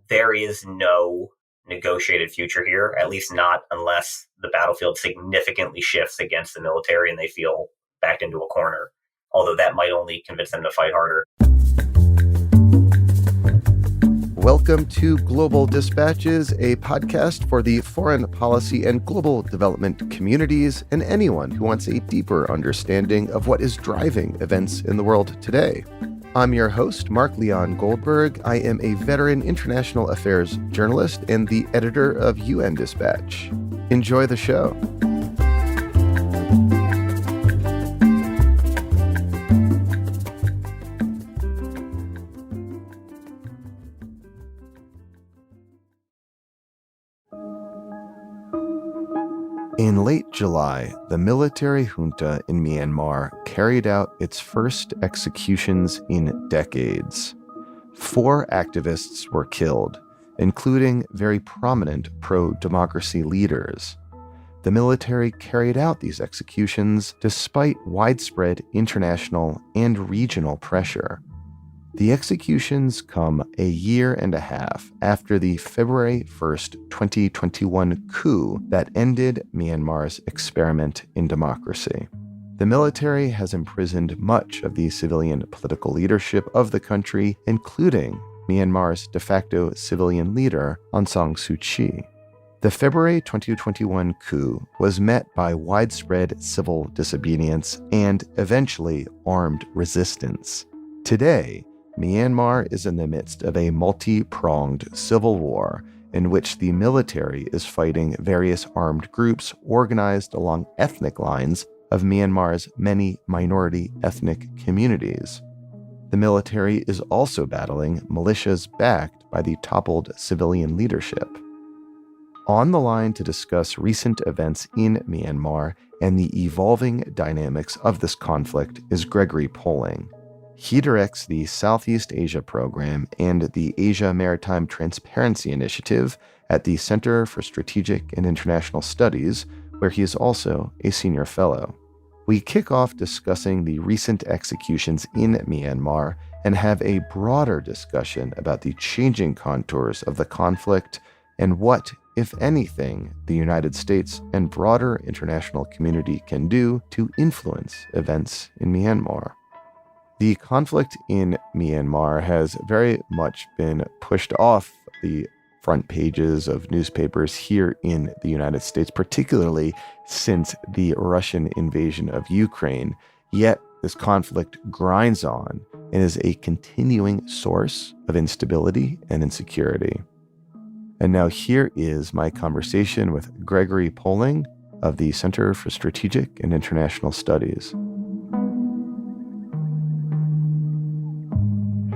there is no negotiated future here, at least not unless the battlefield significantly shifts against the military and they feel backed into a corner, although that might only convince them to fight harder. Welcome to Global Dispatches, a podcast for the foreign policy and global development communities and anyone who wants a deeper understanding of what is driving events in the world today. I'm your host, Mark Leon Goldberg. I am a veteran international affairs journalist and the editor of UN Dispatch. Enjoy the show. In late July, the military junta in Myanmar carried out its first executions in decades. 4 activists were killed, including very prominent pro-democracy leaders. The military carried out these executions despite widespread international and regional pressure. The executions come a year and a half after the February 1st, 2021 coup that ended Myanmar's experiment in democracy. The military has imprisoned much of the civilian political leadership of the country, including Myanmar's de facto civilian leader, Aung San Suu Kyi. The February 2021 coup was met by widespread civil disobedience and eventually armed resistance. Today, Myanmar is in the midst of a multi-pronged civil war in which the military is fighting various armed groups organized along ethnic lines of Myanmar's many minority ethnic communities. The military is also battling militias backed by the toppled civilian leadership. On the line to discuss recent events in Myanmar and the evolving dynamics of this conflict is Gregory Poling. He directs the Southeast Asia Program and the Asia Maritime Transparency Initiative at the Center for Strategic and International Studies, where he is also a senior fellow. We kick off discussing the recent executions in Myanmar and have a broader discussion about the changing contours of the conflict and what, if anything, the United States and broader international community can do to influence events in Myanmar. The conflict in Myanmar has very much been pushed off the front pages of newspapers here in the United States, particularly since the Russian invasion of Ukraine. Yet this conflict grinds on and is a continuing source of instability and insecurity. And now here is my conversation with Gregory Poling of the Center for Strategic and International Studies.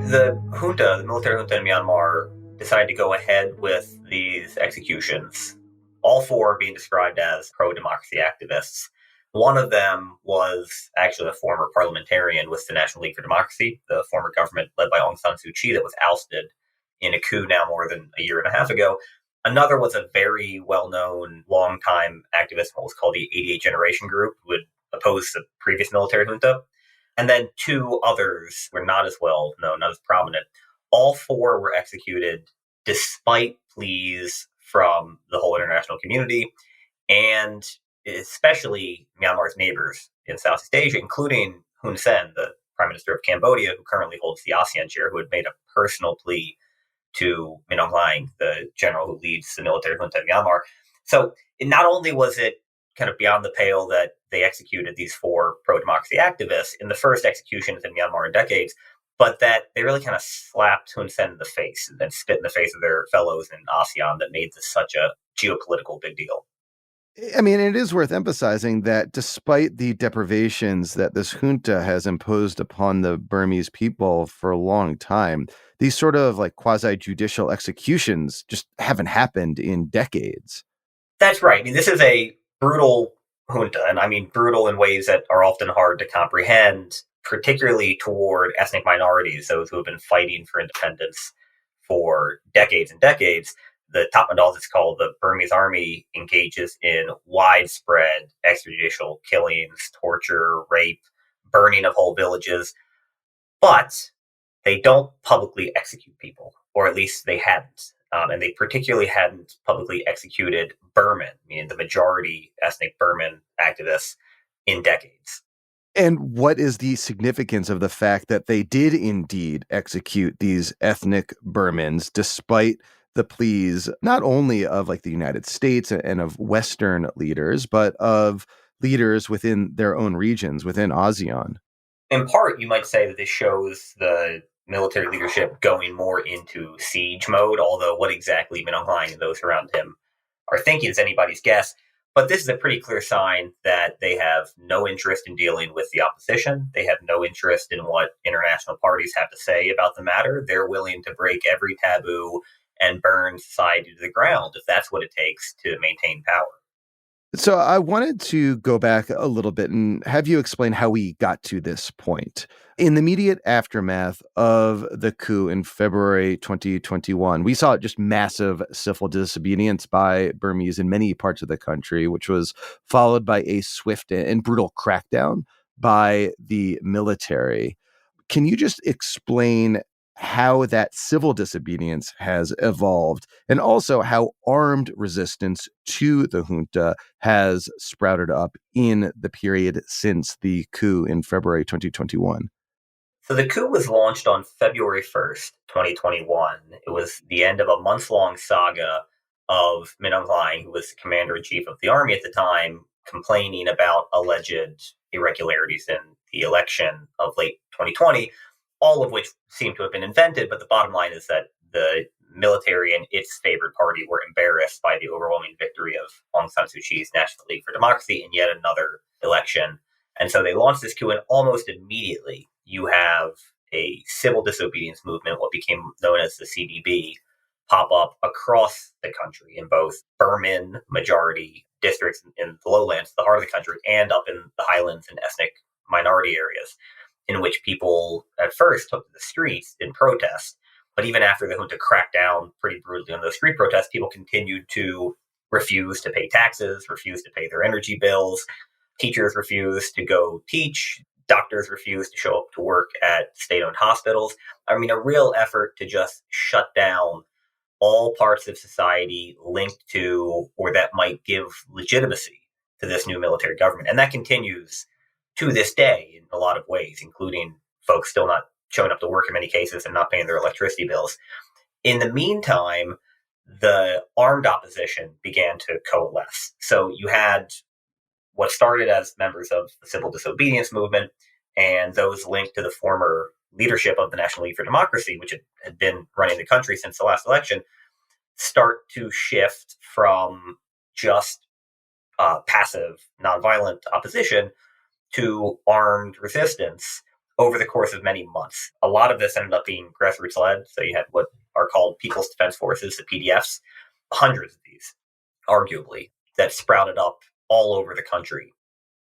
The junta, the military junta in Myanmar, decided to go ahead with these executions. All 4 being described as pro-democracy activists. One of them was actually a former parliamentarian with the National League for Democracy, the former government led by Aung San Suu Kyi that was ousted in a coup now more than a year and a half ago. Another was a very well-known, long-time activist, what was called the 88 Generation Group, who had opposed the previous military junta. And then 2 others were not as well known, not as prominent. All 4 were executed despite pleas from the whole international community and especially Myanmar's neighbors in Southeast Asia, including Hun Sen, the Prime Minister of Cambodia, who currently holds the ASEAN chair, who had made a personal plea to Min Aung Hlaing, the general who leads the military junta in Myanmar. So not only was it kind of beyond the pale that they executed these 4 pro-democracy activists in the first executions in Myanmar in decades, but that they really kind of slapped Hun Sen in the face and then spit in the face of their fellows in ASEAN that made this such a geopolitical big deal. I mean, it is worth emphasizing that despite the deprivations that this junta has imposed upon the Burmese people for a long time, these sort of like quasi-judicial executions just haven't happened in decades. That's right. I mean, this is a brutal junta, and I mean brutal in ways that are often hard to comprehend, particularly toward ethnic minorities, those who have been fighting for independence for decades and decades. The Toppled, it's called, the Burmese army engages in widespread extrajudicial killings, torture, rape, burning of whole villages. But they don't publicly execute people, or at least they hadn't. And they particularly hadn't publicly executed Burman, meaning the majority ethnic Burman activists, in decades. And what is the significance of the fact that they did indeed execute these ethnic Burmans despite the pleas not only of like the United States and of Western leaders, but of leaders within their own regions, within ASEAN? In part, you might say that this shows the military leadership going more into siege mode, although what exactly Min Aung Hlaing and those around him are thinking is anybody's guess. But this is a pretty clear sign that they have no interest in dealing with the opposition. They have no interest in what international parties have to say about the matter. They're willing to break every taboo and burn society to the ground if that's what it takes to maintain power. So I wanted to go back a little bit and have you explain how we got to this point. In the immediate aftermath of the coup in February 2021, we saw just massive civil disobedience by Burmese in many parts of the country, which was followed by a swift and brutal crackdown by the military. Can you just explain how that civil disobedience has evolved and also how armed resistance to the junta has sprouted up in the period since the coup in February 2021? So the coup was launched on February 1st, 2021. It was the end of a month-long saga of Min Aung Hlaing, who was the commander-in-chief of the army at the time, complaining about alleged irregularities in the election of late 2020, all of which seem to have been invented. But the bottom line is that the military and its favored party were embarrassed by the overwhelming victory of Aung San Suu Kyi's National League for Democracy in yet another election. And so they launched this coup, and almost immediately you have a civil disobedience movement, what became known as the CDB, pop up across the country in both Burman majority districts in the lowlands, the heart of the country, and up in the highlands and ethnic minority areas, in which people at first took to the streets in protest. But even after the junta cracked down pretty brutally on those street protests, people continued to refuse to pay taxes, refuse to pay their energy bills. Teachers refused to go teach. Doctors refused to show up to work at state-owned hospitals. I mean, a real effort to just shut down all parts of society linked to or that might give legitimacy to this new military government. And that continues to this day in a lot of ways, including folks still not showing up to work in many cases and not paying their electricity bills. In the meantime, the armed opposition began to coalesce. So you had what started as members of the civil disobedience movement and those linked to the former leadership of the National League for Democracy, which had been running the country since the last election, start to shift from just passive, nonviolent opposition to armed resistance over the course of many months. A lot of this ended up being grassroots led. So you had what are called People's Defense Forces, the PDFs, hundreds of these, arguably, that sprouted up all over the country.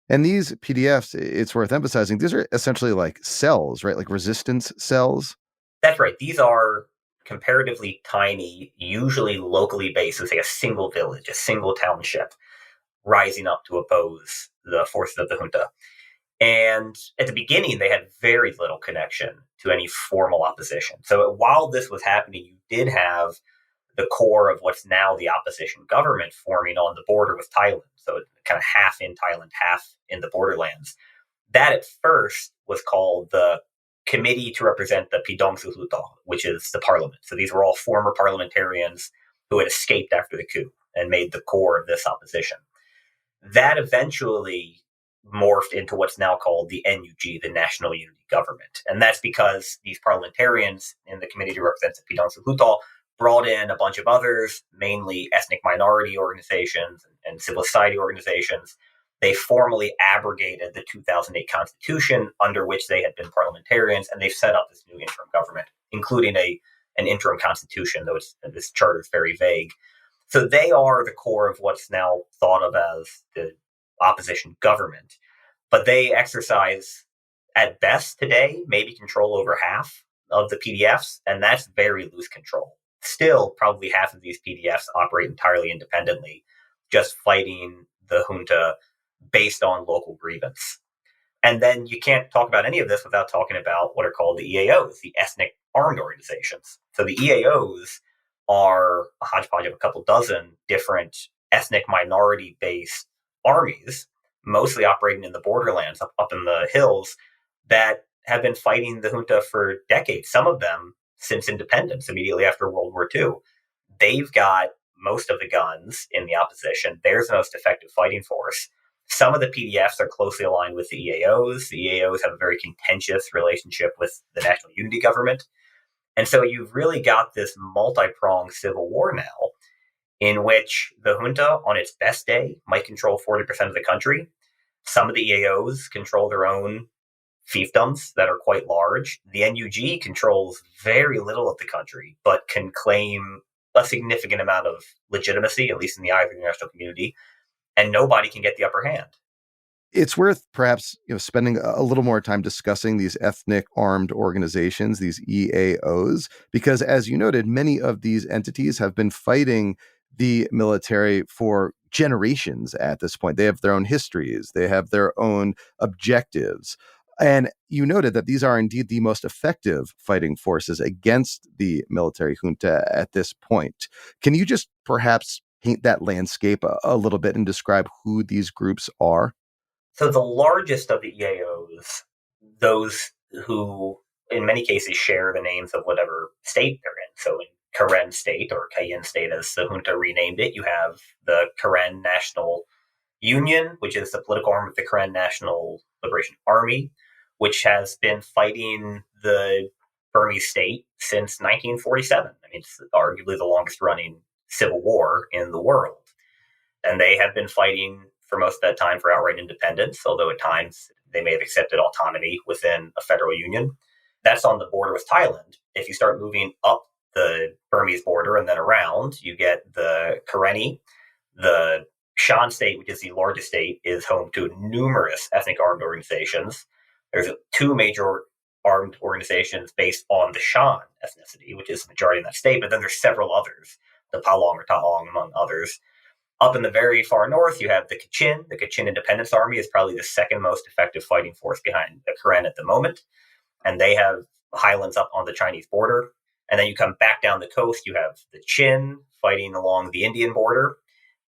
And these PDFs, it's worth emphasizing, these are essentially like cells, right? Like resistance cells. That's right. These are comparatively tiny, usually locally based, so say a single village, a single township, rising up to oppose the forces of the junta. And at the beginning, they had very little connection to any formal opposition. So while this was happening, you did have the core of what's now the opposition government forming on the border with Thailand. So kind of half in Thailand, half in the borderlands. That at first was called the Committee to Represent the Pidong Suhluto, which is the parliament. So these were all former parliamentarians who had escaped after the coup and made the core of this opposition. That eventually morphed into what's now called the NUG, the National Unity Government. And that's because these parliamentarians in the Committee to Represent the Pidong Suhluto brought in a bunch of others, mainly ethnic minority organizations and civil society organizations. They formally abrogated the 2008 constitution under which they had been parliamentarians, and they've set up this new interim government, including an interim constitution, though this charter is very vague. So they are the core of what's now thought of as the opposition government. But they exercise, at best today, maybe control over half of the PDFs, and that's very loose control. Still, probably half of these PDFs operate entirely independently, just fighting the junta based on local grievance. And then you can't talk about any of this without talking about what are called the EAOs, the ethnic armed organizations. So the EAOs are a hodgepodge of a couple dozen different ethnic minority-based armies, mostly operating in the borderlands up in the hills, that have been fighting the junta for decades, some of them since independence, immediately after World War II. They've got most of the guns in the opposition. They're the most effective fighting force. Some of the PDFs are closely aligned with the EAOs. The EAOs have a very contentious relationship with the National Unity Government. And so you've really got this multi-pronged civil war now, in which the junta, on its best day, might control 40% of the country. Some of the EAOs control their own fiefdoms that are quite large. The NUG controls very little of the country, but can claim a significant amount of legitimacy, at least in the eye of the international community, and nobody can get the upper hand. It's worth perhaps spending a little more time discussing these ethnic armed organizations, these EAOs, because as you noted, many of these entities have been fighting the military for generations at this point. They have their own histories, they have their own objectives. And you noted that these are indeed the most effective fighting forces against the military junta at this point. Can you just perhaps paint that landscape a little bit and describe who these groups are? So the largest of the EAOs, those who in many cases share the names of whatever state they're in. So in Karen State, or Cayenne State as the junta renamed it, you have the Karen National Union, which is the political arm of the Karen National Liberation Army, which has been fighting the Burmese state since 1947. I mean, it's arguably the longest running civil war in the world. And they have been fighting for most of that time for outright independence, although at times they may have accepted autonomy within a federal union. That's on the border with Thailand. If you start moving up the Burmese border and then around, you get the Karenni. The Shan state, which is the largest state, is home to numerous ethnic armed organizations. There's two major armed organizations based on the Shan ethnicity, which is the majority in that state, but then there's several others, the Palong or Taong, among others. Up in the very far north, you have the Kachin. The Kachin Independence Army is probably the second most effective fighting force behind the Karen at the moment. And they have highlands up on the Chinese border. And then you come back down the coast, you have the Chin fighting along the Indian border.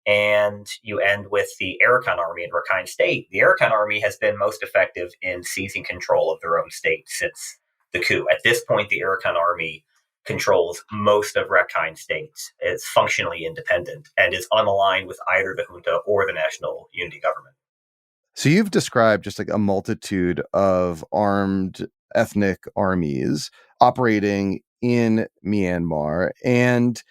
And you end with the Arakan Army in Rakhine State. The Arakan Army has been most effective in seizing control of their own state since the coup. At this point, the Arakan Army controls most of Rakhine State. It's functionally independent and is unaligned with either the junta or the National Unity Government. So you've described just like a multitude of armed ethnic armies operating in Myanmar. And,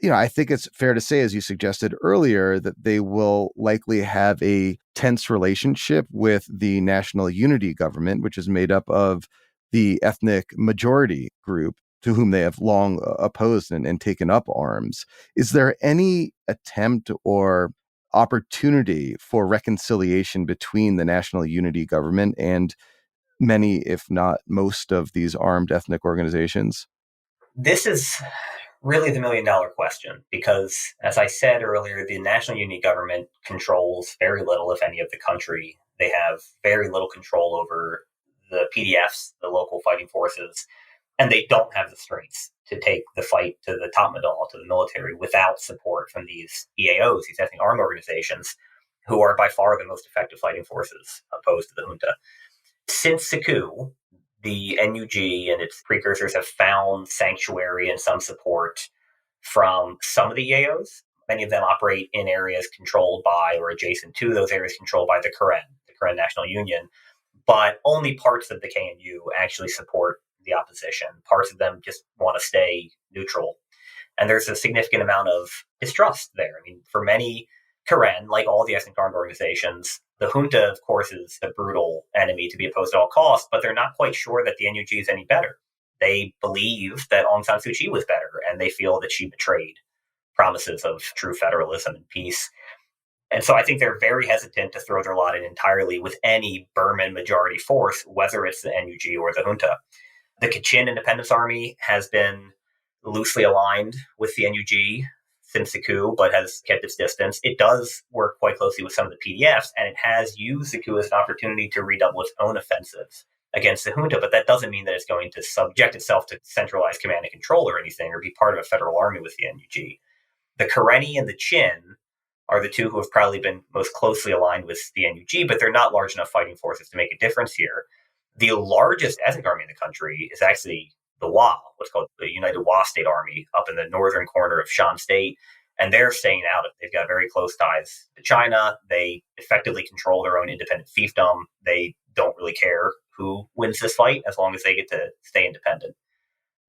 I think it's fair to say, as you suggested earlier, that they will likely have a tense relationship with the National Unity Government, which is made up of the ethnic majority group to whom they have long opposed and taken up arms. Is there any attempt or opportunity for reconciliation between the National Unity Government and many, if not most, of these armed ethnic organizations? This is really the million-dollar question because, as I said earlier, the National Unity Government controls very little, if any, of the country. They have very little control over the PDFs, the local fighting forces, and they don't have the strength to take the fight to the top medal, to the military, without support from these EAOs, these ethnic armed organizations, who are by far the most effective fighting forces opposed to the junta. Since the coup, the NUG and its precursors have found sanctuary and some support from some of the EAOs. Many of them operate in areas controlled by or adjacent to those areas controlled by the Karen National Union, but only parts of the KNU actually support the opposition. Parts of them just want to stay neutral. And there's a significant amount of distrust there. I mean, for many Karen, like all the ethnic armed organizations, the junta, of course, is a brutal enemy to be opposed at all costs, but they're not quite sure that the NUG is any better. They believe that Aung San Suu Kyi was better, and they feel that she betrayed promises of true federalism and peace. And so I think they're very hesitant to throw their lot in entirely with any Burman majority force, whether it's the NUG or the junta. The Kachin Independence Army has been loosely aligned with the NUG since the coup, but has kept its distance. It does work quite closely with some of the PDFs, and it has used the coup as an opportunity to redouble its own offensives against the junta, but that doesn't mean that it's going to subject itself to centralized command and control or anything, or be part of a federal army with the NUG. The Karenni and the Chin are the two who have probably been most closely aligned with the NUG, but they're not large enough fighting forces to make a difference here. The largest ethnic army in the country is actually the Wa, what's called the United Wa State Army, up in the northern corner of Shan State. And they're staying out of it. They've got very close ties to China. They effectively control their own independent fiefdom. They don't really care who wins this fight as long as they get to stay independent.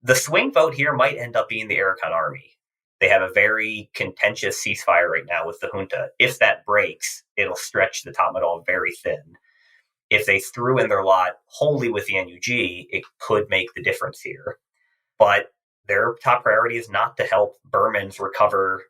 The swing vote here might end up being the Arakan army. They have a very contentious ceasefire right now with the junta. If that breaks, it'll stretch the Tatmadaw very thin. If they threw in their lot wholly with the NUG, it could make the difference here. But their top priority is not to help Burmans recover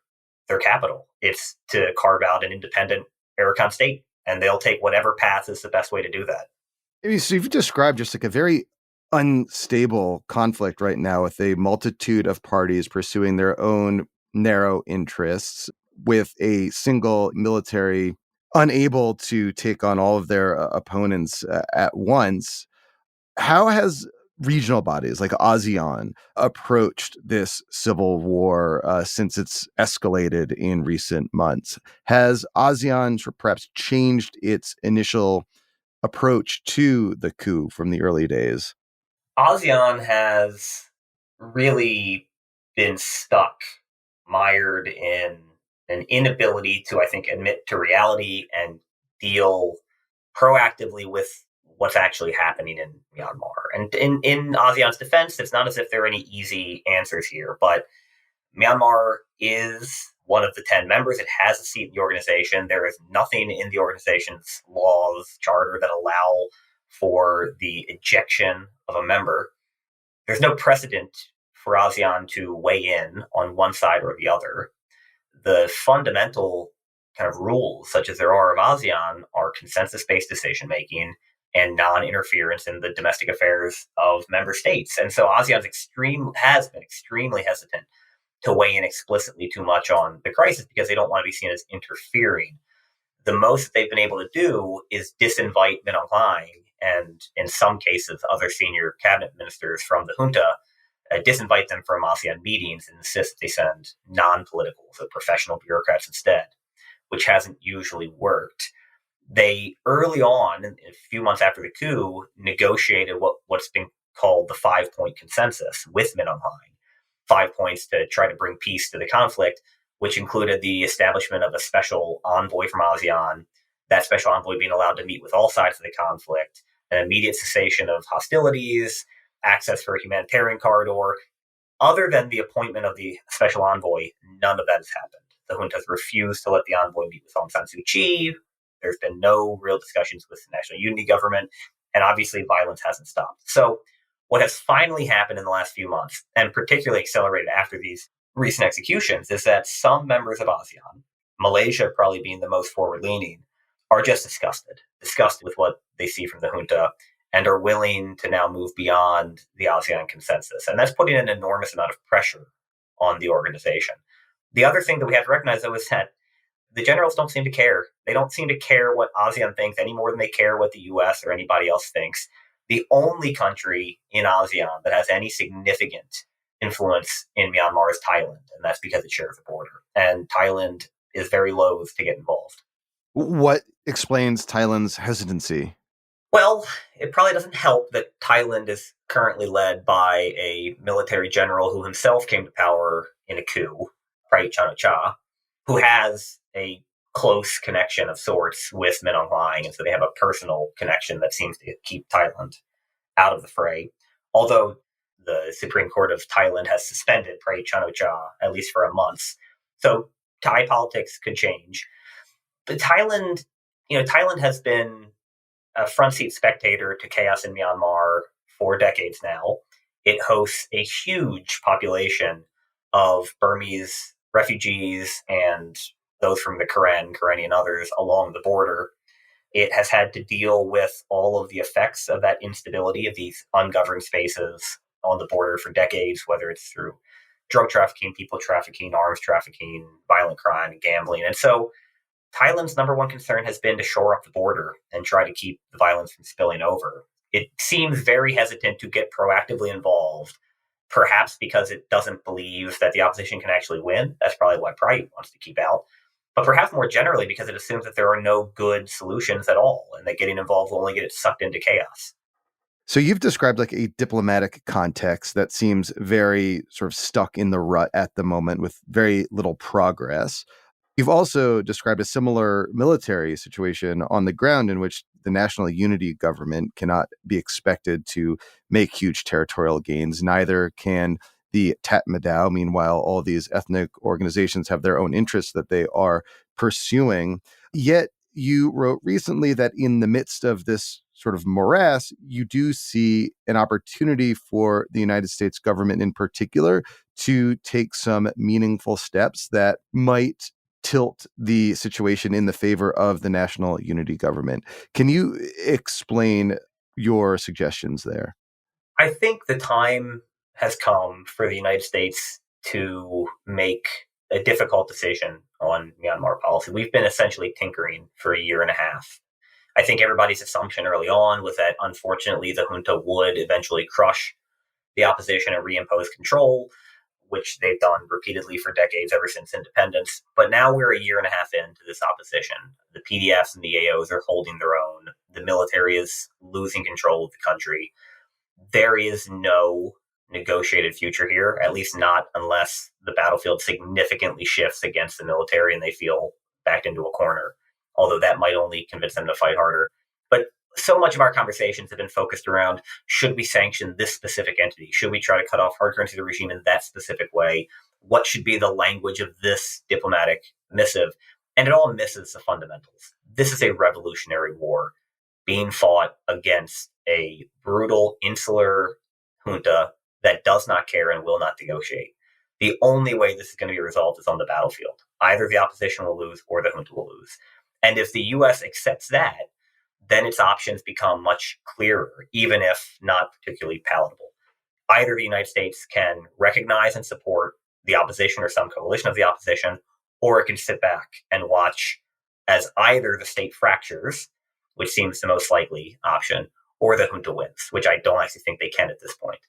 their capital. It's to carve out an independent Arakan state, and they'll take whatever path is the best way to do that. So you've described just like a very unstable conflict right now with a multitude of parties pursuing their own narrow interests, with a single military unable to take on all of their opponents at once. How has regional bodies like ASEAN approached this civil war since it's escalated in recent months? Has ASEAN perhaps changed its initial approach to the coup from the early days? ASEAN has really been stuck, mired in an inability to, I think, admit to reality and deal proactively with what's actually happening in Myanmar. And in ASEAN's defense, it's not as if there are any easy answers here, but Myanmar is one of the 10 members. It has a seat in the organization. There is nothing in the organization's laws, charter, that allow for the ejection of a member. There's no precedent for ASEAN to weigh in on one side or the other. The fundamental kind of rules, such as there are of ASEAN, are consensus-based decision-making and non-interference in the domestic affairs of member states. And so ASEAN has been extremely hesitant to weigh in explicitly too much on the crisis because they don't want to be seen as interfering. The most that they've been able to do is disinvite Min Aung Hlaing and, in some cases, other senior cabinet ministers from the junta, disinvite them from ASEAN meetings and insist they send non-political, so professional bureaucrats instead, which hasn't usually worked. They, early on, a few months after the coup, negotiated what's been called the 5-point consensus with Min Aung Hlaing. 5 points to try to bring peace to the conflict, which included the establishment of a special envoy from ASEAN, that special envoy being allowed to meet with all sides of the conflict, an immediate cessation of hostilities, access for a humanitarian corridor. Other than the appointment of the special envoy, none of that has happened. The junta has refused to let the envoy meet with Aung San Suu Kyi. There's been no real discussions with the national unity government, and obviously violence hasn't stopped. So what has finally happened in the last few months, and particularly accelerated after these recent executions, is that some members of ASEAN, Malaysia probably being the most forward-leaning, are just disgusted with what they see from the junta, and are willing to now move beyond the ASEAN consensus. And that's putting an enormous amount of pressure on the organization. The other thing that we have to recognize, though, is that the generals don't seem to care. They don't seem to care what ASEAN thinks any more than they care what the US or anybody else thinks. The only country in ASEAN that has any significant influence in Myanmar is Thailand, and that's because it shares a border. And Thailand is very loath to get involved. What explains Thailand's hesitancy? Well, it probably doesn't help that Thailand is currently led by a military general who himself came to power in a coup, Prayut Chan-o-cha, who has a close connection of sorts with Min Aung Hlaing, and so they have a personal connection that seems to keep Thailand out of the fray. Although the Supreme Court of Thailand has suspended Prayut Chan-o-cha at least for a month, so Thai politics could change. But Thailand has been a front seat spectator to chaos in Myanmar for decades now. It hosts a huge population of Burmese refugees and those from the Karenni and others along the border. It has had to deal with all of the effects of that instability of these ungoverned spaces on the border for decades, whether it's through drug trafficking, people trafficking, arms trafficking, violent crime, and gambling. And so Thailand's number one concern has been to shore up the border and try to keep the violence from spilling over. it seems very hesitant to get proactively involved, perhaps because it doesn't believe that the opposition can actually win. That's probably why Pride wants to keep out. But perhaps more generally because it assumes that there are no good solutions at all and that getting involved will only get it sucked into chaos. So you've described like a diplomatic context that seems very sort of stuck in the rut at the moment with very little progress. You've also described a similar military situation on the ground in which the national unity government cannot be expected to make huge territorial gains. Neither can the Tatmadaw. Meanwhile, all these ethnic organizations have their own interests that they are pursuing. Yet you wrote recently that in the midst of this sort of morass, you do see an opportunity for the United States government in particular to take some meaningful steps that might tilt the situation in the favor of the national unity government. Can you explain your suggestions there? I think the time has come for the United States to make a difficult decision on Myanmar policy. We've been essentially tinkering for a year and a half. I think everybody's assumption early on was that unfortunately the junta would eventually crush the opposition and reimpose control, which they've done repeatedly for decades ever since independence. But now we're a year and a half into this opposition. The PDFs and the AOs are holding their own. The military is losing control of the country. There is no negotiated future here, at least not unless the battlefield significantly shifts against the military and they feel backed into a corner, although that might only convince them to fight harder. But so much of our conversations have been focused around, should we sanction this specific entity? Should we try to cut off hard currency to the regime in that specific way? What should be the language of this diplomatic missive? And it all misses the fundamentals. This is a revolutionary war being fought against a brutal, insular junta that does not care and will not negotiate. The only way this is going to be resolved is on the battlefield. Either the opposition will lose or the junta will lose. And if the U.S. accepts that, then its options become much clearer, even if not particularly palatable. Either the United States can recognize and support the opposition or some coalition of the opposition, or it can sit back and watch as either the state fractures, which seems the most likely option, or the junta wins, which I don't actually think they can at this point.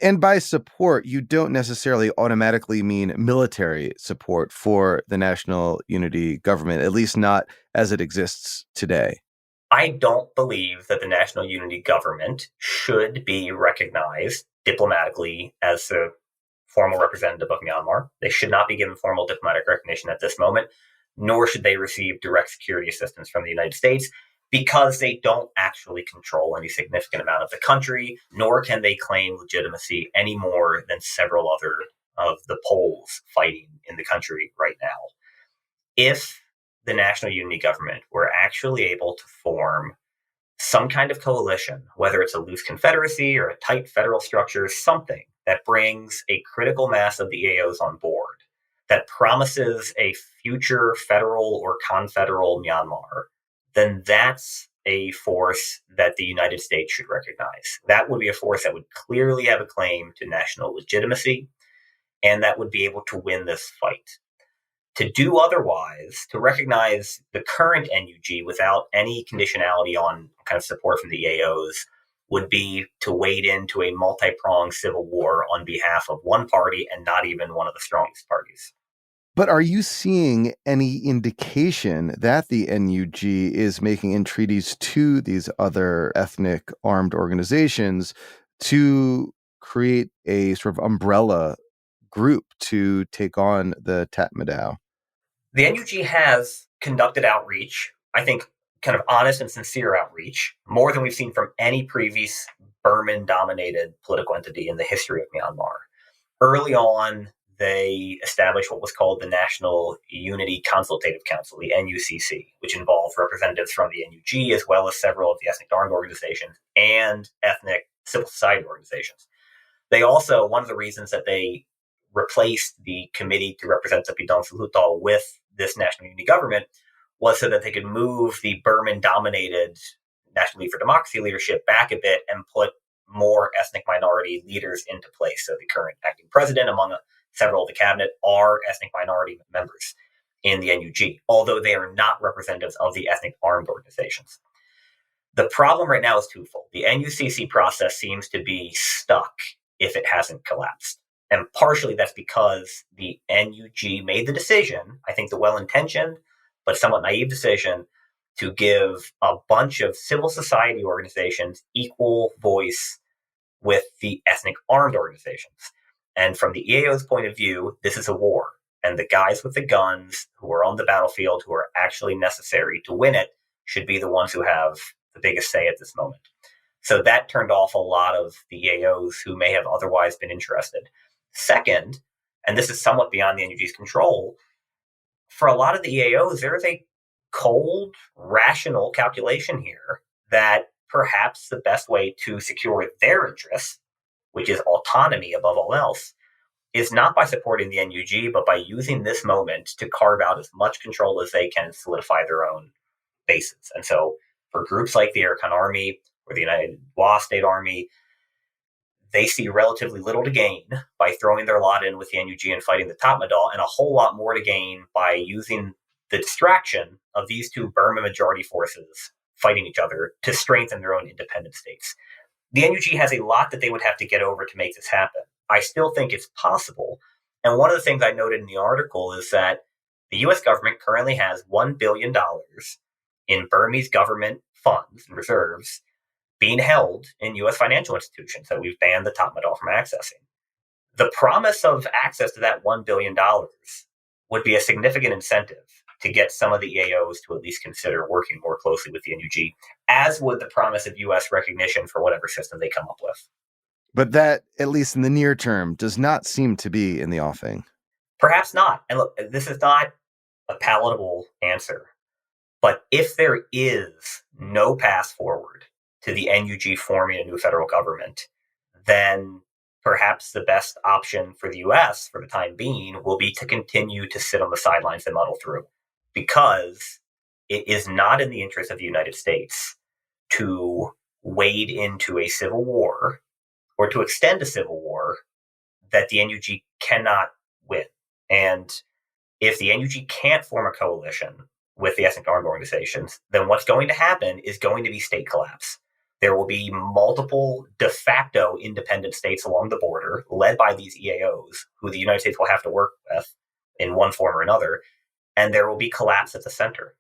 And by support, you don't necessarily automatically mean military support for the national unity government, at least not as it exists today. I don't believe that the national unity government should be recognized diplomatically as the formal representative of Myanmar. They should not be given formal diplomatic recognition at this moment, nor should they receive direct security assistance from the United States, because they don't actually control any significant amount of the country, nor can they claim legitimacy any more than several other of the poles fighting in the country right now. If the national unity government were actually able to form some kind of coalition, whether it's a loose confederacy or a tight federal structure, something that brings a critical mass of the AOs on board, that promises a future federal or confederal Myanmar, then that's a force that the United States should recognize. That would be a force that would clearly have a claim to national legitimacy, and that would be able to win this fight. To do otherwise, to recognize the current NUG without any conditionality on kind of support from the AOs, would be to wade into a multi-pronged civil war on behalf of one party and not even one of the strongest parties. But are you seeing any indication that the NUG is making entreaties to these other ethnic armed organizations to create a sort of umbrella group to take on the Tatmadaw? The NUG has conducted outreach, I think kind of honest and sincere outreach, more than we've seen from any previous Burman-dominated political entity in the history of Myanmar. Early on, they established what was called the National Unity Consultative Council, the NUCC, which involved representatives from the NUG as well as several of the ethnic armed organizations and ethnic civil society organizations. They also, one of the reasons that they replaced the committee to represent the Pidong Sulutal with this national unity government was so that they could move the Burman-dominated National League for Democracy leadership back a bit and put more ethnic minority leaders into place. So the current acting president, among several of the cabinet, are ethnic minority members in the NUG, although they are not representatives of the ethnic armed organizations. The problem right now is twofold. The NUCC process seems to be stuck if it hasn't collapsed. And partially that's because the NUG made the decision, I think the well-intentioned but somewhat naive decision, to give a bunch of civil society organizations equal voice with the ethnic armed organizations. And from the EAO's point of view, this is a war. And the guys with the guns who are on the battlefield, who are actually necessary to win it, should be the ones who have the biggest say at this moment. So that turned off a lot of the EAOs who may have otherwise been interested. Second, and this is somewhat beyond the NUG's control, for a lot of the EAOs, there is a cold, rational calculation here that perhaps the best way to secure their interests, which is autonomy above all else, is not by supporting the NUG, but by using this moment to carve out as much control as they can and solidify their own bases. And so for groups like the Arakan Army or the United Wa State Army, they see relatively little to gain by throwing their lot in with the NUG and fighting the Tatmadaw, and a whole lot more to gain by using the distraction of these two Burma majority forces fighting each other to strengthen their own independent states. The NUG has a lot that they would have to get over to make this happen. I still think it's possible. And one of the things I noted in the article is that the US government currently has $1 billion in Burmese government funds and reserves being held in US financial institutions that we've banned the Tatmadaw from accessing. The promise of access to that $1 billion would be a significant incentive to get some of the EAOs to at least consider working more closely with the NUG, as would the promise of US recognition for whatever system they come up with. But that, at least in the near term, does not seem to be in the offing. Perhaps not. And look, this is not a palatable answer. But if there is no path forward to the NUG forming a new federal government, then perhaps the best option for the US for the time being will be to continue to sit on the sidelines and muddle through, because it is not in the interest of the United States to wade into a civil war or to extend a civil war that the NUG cannot win. And if the NUG can't form a coalition with the ethnic armed organizations, then what's going to happen is going to be state collapse. There will be multiple de facto independent states along the border led by these EAOs who the United States will have to work with in one form or another, and there will be collapse at the center.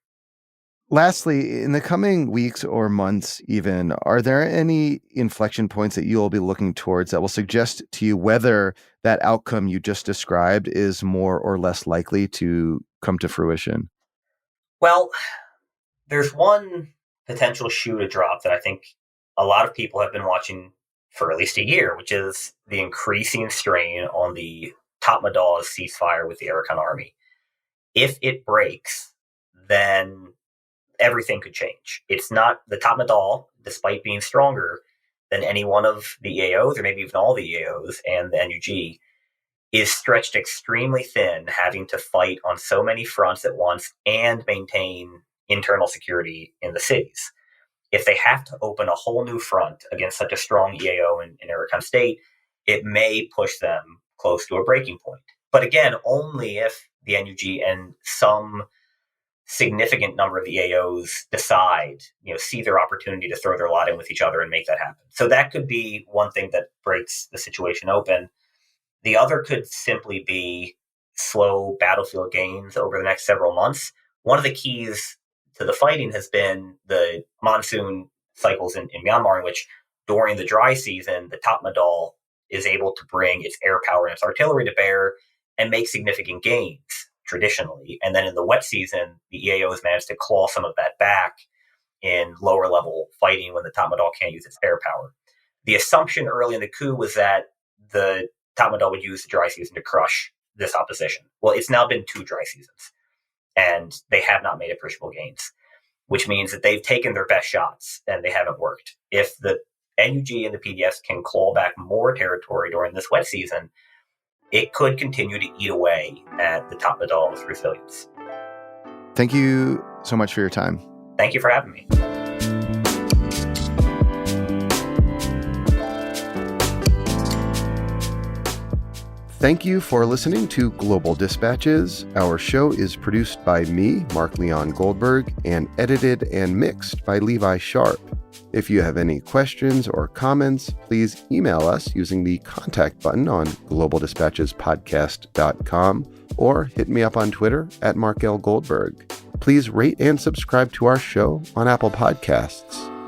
Lastly, in the coming weeks or months even, are there any inflection points that you'll be looking towards that will suggest to you whether that outcome you just described is more or less likely to come to fruition? Well, there's one potential shoe to drop that I think a lot of people have been watching for at least a year, which is the increasing strain on the Tatmadaw's ceasefire with the Arakan Army. If it breaks, then everything could change. It's not the Tatmadaw, despite being stronger than any one of the EAOs, or maybe even all the EAOs and the NUG, is stretched extremely thin, having to fight on so many fronts at once and maintain internal security in the cities. If they have to open a whole new front against such a strong EAO in Arakan State, it may push them close to a breaking point. But again, only if the NUG and some significant number of the EAOs decide, see their opportunity to throw their lot in with each other and make that happen. So that could be one thing that breaks the situation open. The other could simply be slow battlefield gains over the next several months. One of the keys to the fighting has been the monsoon cycles in Myanmar, in which during the dry season, the Tatmadaw is able to bring its air power and its artillery to bear and make significant gains traditionally. And then in the wet season, the EAOs managed to claw some of that back in lower level fighting when the Tatmadaw can't use its air power. The assumption early in the coup was that the Tatmadaw would use the dry season to crush this opposition. Well, it's now been 2 dry seasons, and they have not made appreciable gains, which means that they've taken their best shots and they haven't worked. If the NUG and the PDFs can claw back more territory during this wet season, it could continue to eat away at the Tatmadaw's resilience. Thank you so much for your time. Thank you for having me. Thank you for listening to Global Dispatches. Our show is produced by me, Mark Leon Goldberg, and edited and mixed by Levi Sharp. If you have any questions or comments, please email us using the contact button on globaldispatchespodcast.com or hit me up on Twitter at Mark L. Goldberg. Please rate and subscribe to our show on Apple Podcasts.